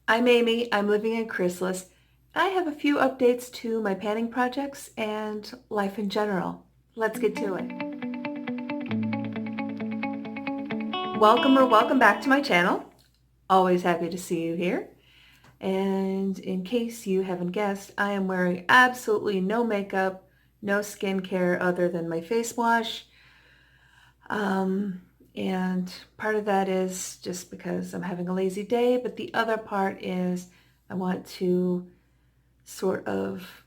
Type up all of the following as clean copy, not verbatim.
I'm Amy. I'm living in Chrysalis. I have a few updates to my panning projects and life in general. Let's get to it. Welcome back to my channel. Always happy to see you here. And in case you haven't guessed, I am wearing absolutely no makeup, no skincare other than my face wash. Um, and part of that is just because I'm having a lazy day, but the other part is I want to sort of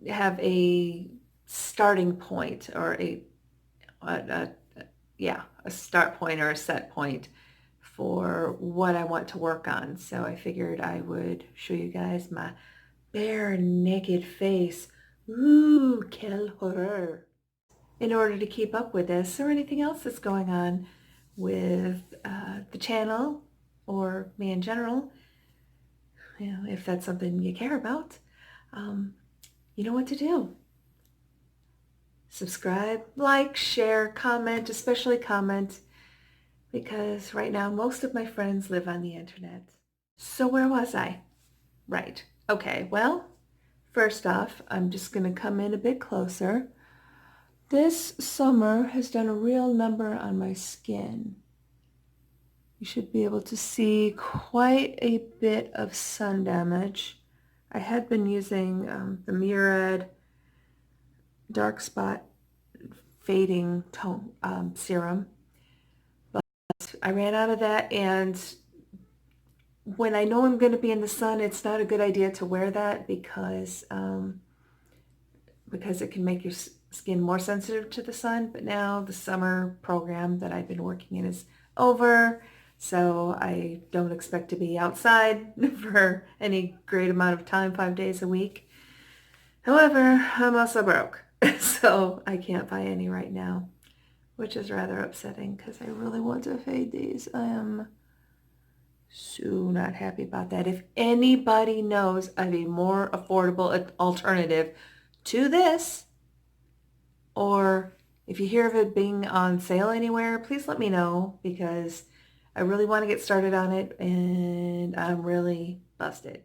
have a starting point or a yeah, a start point or a set point for what I want to work on. So I figured I would show you guys my bare naked face. Ooh, quel horror. In order to keep up with this or anything else that's going on with the channel or me in general, if that's something you care about, you know what to do. Subscribe, like, share, comment, especially comment, because right now most of my friends live on the internet. So where was I? Right. Okay, well, first off, I'm just going to come in a bit closer. This summer has done a real number on my skin. You should be able to see quite a bit of sun damage. I had been using the Murad dark spot fading tone serum, but I ran out of that, and when I know I'm going to be in the sun, it's not a good idea to wear that because it can make your skin more sensitive to the sun. But now the summer program that I've been working in is over, so I don't expect to be outside for any great amount of time, 5 days a week. However, I'm also broke, so I can't buy any right now, which is rather upsetting because I really want to fade these. I am so not happy about that. If anybody knows of a more affordable alternative to this, or if you hear of it being on sale anywhere, please let me know, because I really want to get started on it and I'm really busted.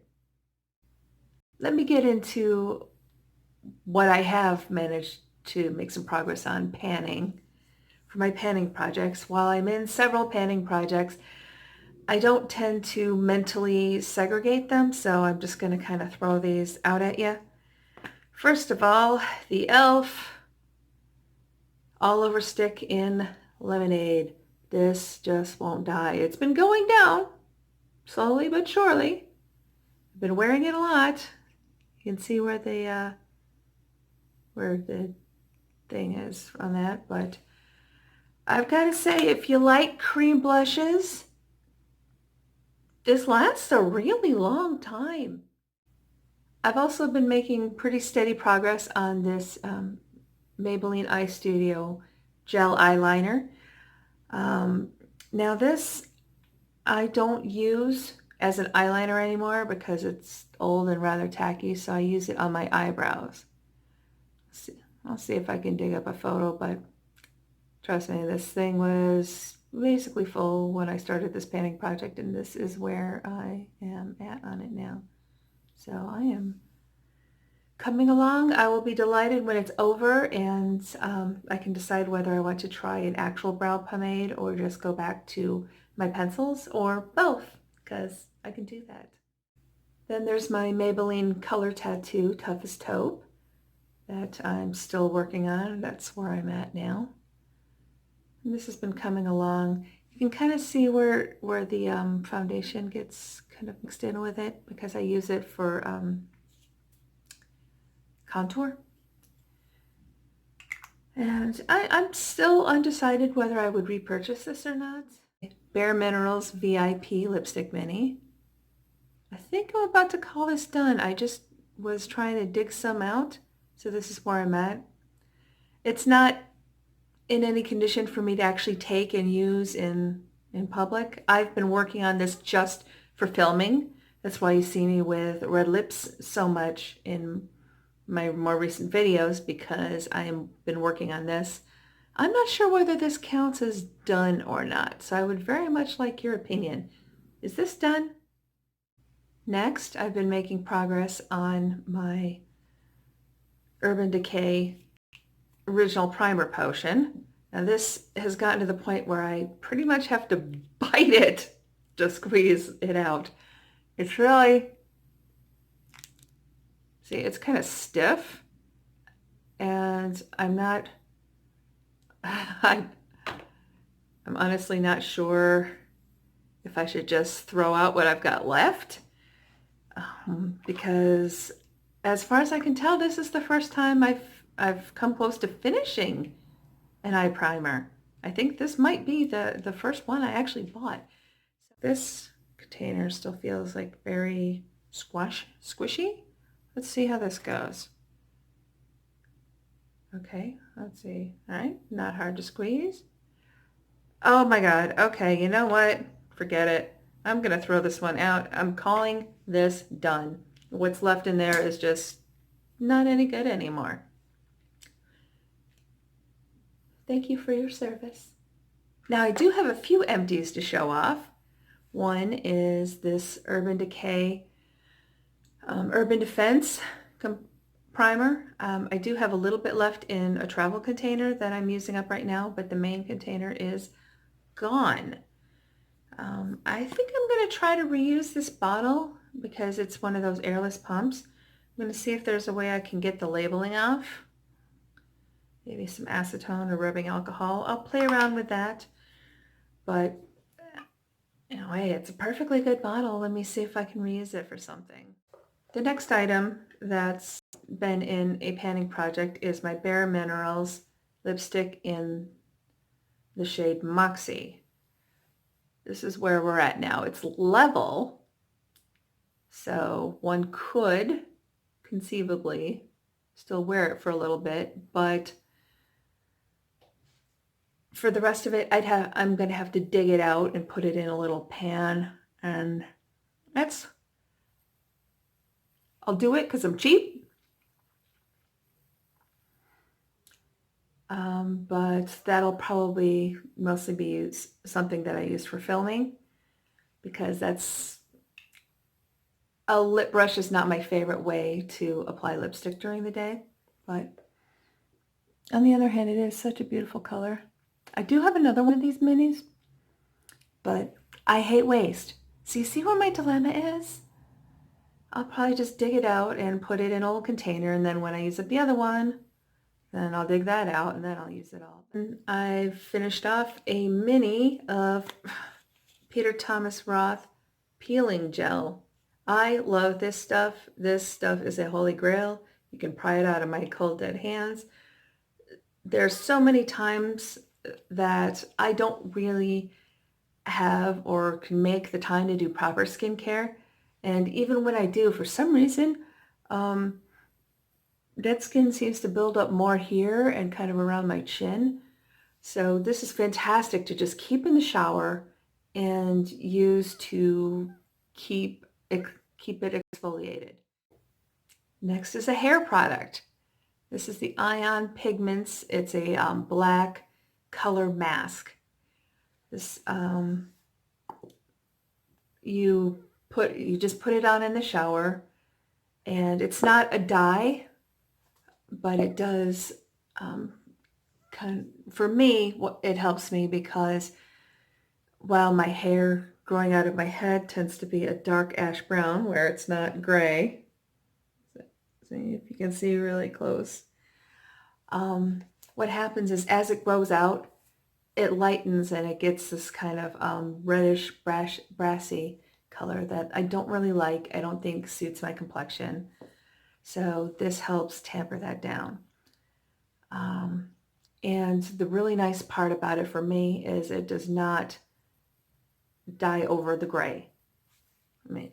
Let me get into what I have managed to make some progress on panning for my panning projects. While I'm in several panning projects, I don't tend to mentally segregate them, so I'm just going to kind of throw these out at you. First of all, the e.l.f. all over stick in lemonade. This just won't die. It's been going down slowly but surely. I've been wearing it a lot. You can see where the thing is on that, but I've got to say, if you like cream blushes, this lasts a really long time. I've also been making pretty steady progress on this Maybelline Eye Studio gel eyeliner. Now this I don't use as an eyeliner anymore because it's old and rather tacky, so I use it on my eyebrows. I'll see if I can dig up a photo, but trust me, this thing was basically full when I started this panning project, and this is where I am at on it now. So I am coming along. I will be delighted when it's over and I can decide whether I want to try an actual brow pomade or just go back to my pencils, or both, because I can do that. Then there's my Maybelline Color Tattoo Tough as Taupe that I'm still working on. That's where I'm at now. And this has been coming along. You can kind of see where the foundation gets kind of mixed in with it, because I use it for contour. And I'm still undecided whether I would repurchase this or not. Bare Minerals VIP Lipstick Mini. I think I'm about to call this done. I just was trying to dig some out, so this is where I'm at. It's not in any condition for me to actually take and use in public. I've been working on this just for filming. That's why you see me with red lips so much in my more recent videos, because I've been working on this. I'm not sure whether this counts as done or not, so I would very much like your opinion. Is this done? Next, I've been making progress on my Urban Decay original primer potion. Now this has gotten to the point where I pretty much have to bite it to squeeze it out. It's really, see, it's kind of stiff, and I'm honestly not sure if I should just throw out what I've got left, because as far as I can tell, this is the first time I've come close to finishing an eye primer. I think this might be the first one I actually bought. This container still feels like very squishy. Let's see how this goes. Okay, let's see. All right, not hard to squeeze. Oh my God. Okay, you know what? Forget it. I'm gonna throw this one out. I'm calling this done. What's left in there is just not any good anymore. Thank you for your service. Now I do have a few empties to show off. One is this Urban Decay Urban Defense primer. I do have a little bit left in a travel container that I'm using up right now, but the main container is gone. I think I'm going to try to reuse this bottle because it's one of those airless pumps. I'm going to see if there's a way I can get the labeling off. Maybe some acetone or rubbing alcohol. I'll play around with that. But anyway, it's a perfectly good bottle. Let me see if I can reuse it for something. The next item that's been in a panning project is my Bare Minerals lipstick in the shade Moxie. This is where we're at now. It's level, so one could conceivably still wear it for a little bit, but for the rest of it, I'm going to have to dig it out and put it in a little pan, and I'll do it because I'm cheap. But that'll probably mostly be something that I use for filming, because a lip brush is not my favorite way to apply lipstick during the day. But on the other hand, it is such a beautiful color. I do have another one of these minis, but I hate waste. So you see what my dilemma is? I'll probably just dig it out and put it in a little container, and then when I use up the other one, then I'll dig that out and then I'll use it all. And I've finished off a mini of Peter Thomas Roth peeling gel. I love this stuff. This stuff is a holy grail. You can pry it out of my cold dead hands. There's so many times that I don't really have or can make the time to do proper skincare. And even when I do, for some reason, dead skin seems to build up more here and kind of around my chin. So this is fantastic to just keep in the shower and use to keep it exfoliated. Next is a hair product. This is the Ion Pigments. It's a black color mask. This you just put it on in the shower, and it's not a dye, but it does for me, it helps me because while my hair growing out of my head tends to be a dark ash brown where it's not gray, see if you can see really close, what happens is as it grows out, it lightens and it gets this kind of reddish brassy color that I don't really like. I don't think suits my complexion. So this helps tamper that down. And the really nice part about it for me is it does not dye over the gray. I mean,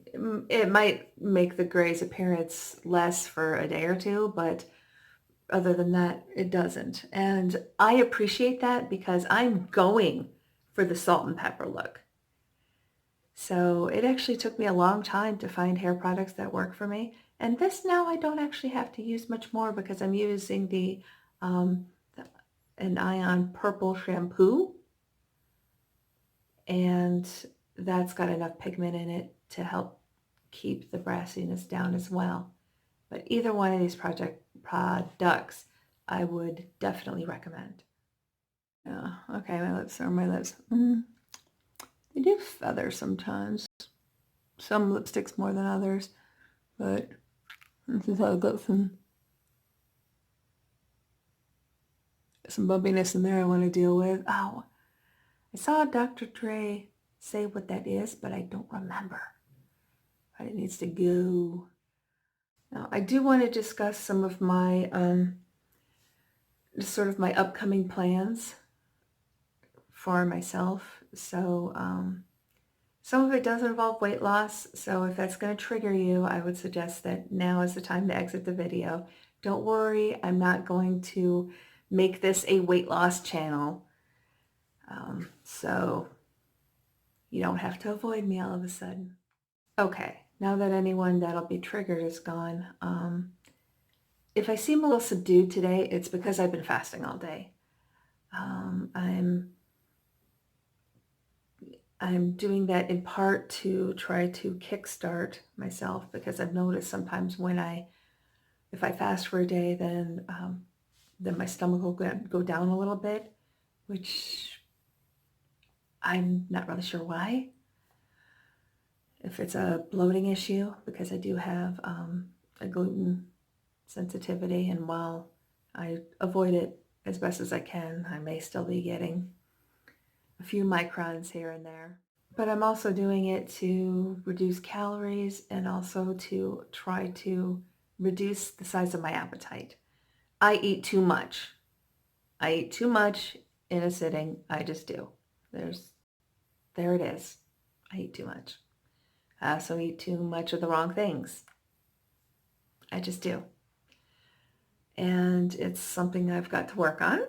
it might make the gray's appearance less for a day or two, but other than that, it doesn't. And I appreciate that because I'm going for the salt and pepper look. So it actually took me a long time to find hair products that work for me. And this now I don't actually have to use much more because I'm using an Ion Purple shampoo. And that's got enough pigment in it to help keep the brassiness down as well. But either one of these products I would definitely recommend. Yeah, okay, my lips are my lips. They do feather sometimes. Some lipsticks more than others, but this is how it goes. Some bumpiness in there I want to deal with. Oh, I saw Dr. Dre say what that is, but I don't remember. But it needs to go. Now, I do want to discuss some of my, sort of my upcoming plans for myself. So, some of it does involve weight loss. So if that's going to trigger you, I would suggest that now is the time to exit the video. Don't worry, I'm not going to make this a weight loss channel. So you don't have to avoid me all of a sudden. Okay, now that anyone that'll be triggered is gone, if I seem a little subdued today, it's because I've been fasting all day. I'm doing that in part to try to kickstart myself, because I've noticed sometimes when if I fast for a day, then my stomach will go down a little bit, which I'm not really sure why. If it's a bloating issue, because I do have a gluten sensitivity, and while I avoid it as best as I can, I may still be getting a few microns here and there. But I'm also doing it to reduce calories and also to try to reduce the size of my appetite. I eat too much. I eat too much in a sitting. I just do. There it is. I eat too much. I also eat too much of the wrong things. I just do. And it's something I've got to work on.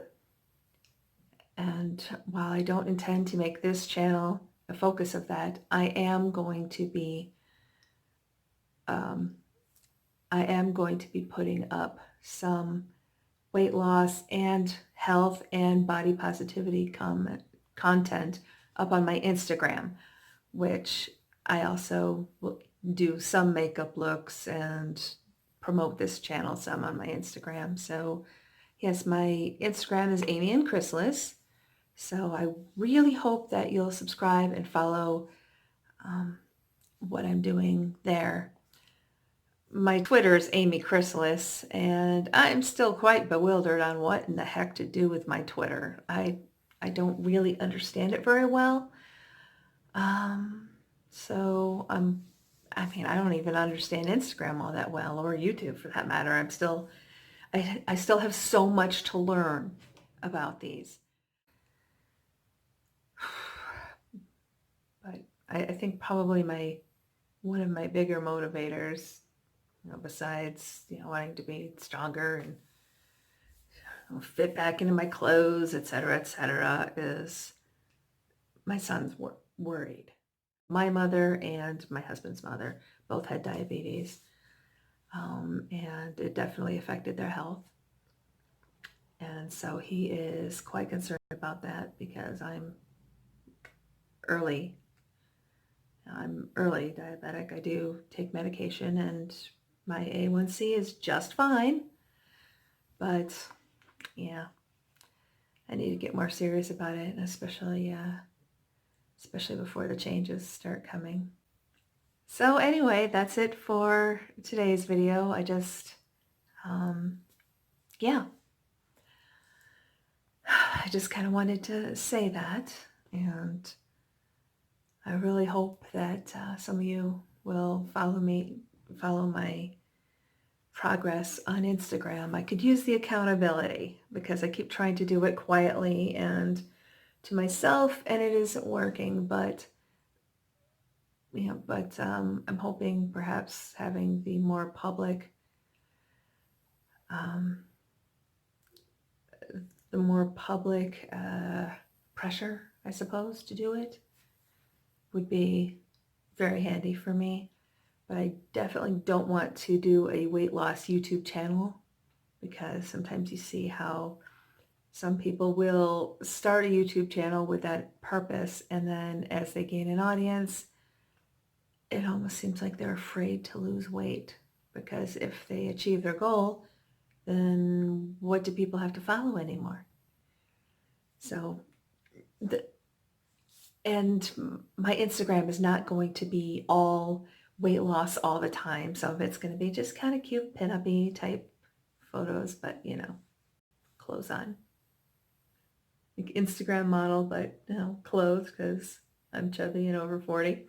And while I don't intend to make this channel a focus of that, I am going to be putting up some weight loss and health and body positivity content up on my Instagram, which I also will do some makeup looks and promote this channel some on my Instagram. So yes, my Instagram is Amy and Chrysalis. So I really hope that you'll subscribe and follow what I'm doing there. My Twitter is Amy Chrysalis, and I'm still quite bewildered on what in the heck to do with my Twitter. I don't really understand it very well. So I don't even understand Instagram all that well, or YouTube for that matter. I still have so much to learn about these. But I think probably one of my bigger motivators, besides wanting to be stronger and fit back into my clothes, etc., is my son's worried. My mother and my husband's mother both had diabetes, and it definitely affected their health. And so he is quite concerned about that, because I'm early diabetic. I do take medication, and my A1C is just fine. But yeah, I need to get more serious about it, and especially before the changes start coming. So anyway, that's it for today's video. I just, yeah, I just kind of wanted to say that, and I really hope that some of you will follow my progress on Instagram. I could use the accountability, because I keep trying to do it quietly and to myself, and it isn't working. But I'm hoping perhaps having the more public, pressure, I suppose, to do it would be very handy for me. But I definitely don't want to do a weight loss YouTube channel, because sometimes you see how some people will start a YouTube channel with that purpose, and then as they gain an audience, it almost seems like they're afraid to lose weight, because if they achieve their goal, then what do people have to follow anymore? So, the, and my Instagram is not going to be all weight loss all the time. Some of it's going to be just kind of cute pin-up-y type photos, but clothes on. Like Instagram model, but clothes, because I'm chubby and over 40.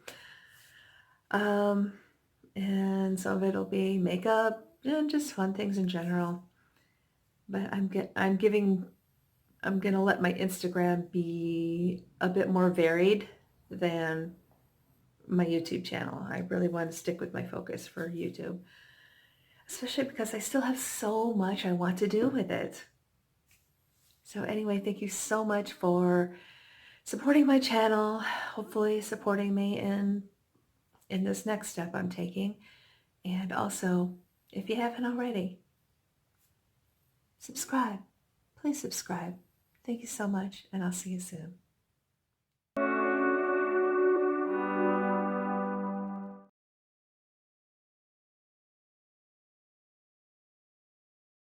And some of it'll be makeup and just fun things in general. But I'm gonna let my Instagram be a bit more varied than my YouTube channel. I really want to stick with my focus for YouTube, especially because I still have so much I want to do with it. So anyway, thank you so much for supporting my channel, hopefully supporting me in this next step I'm taking. And also, if you haven't already, subscribe. Please subscribe. Thank you so much, and I'll see you soon.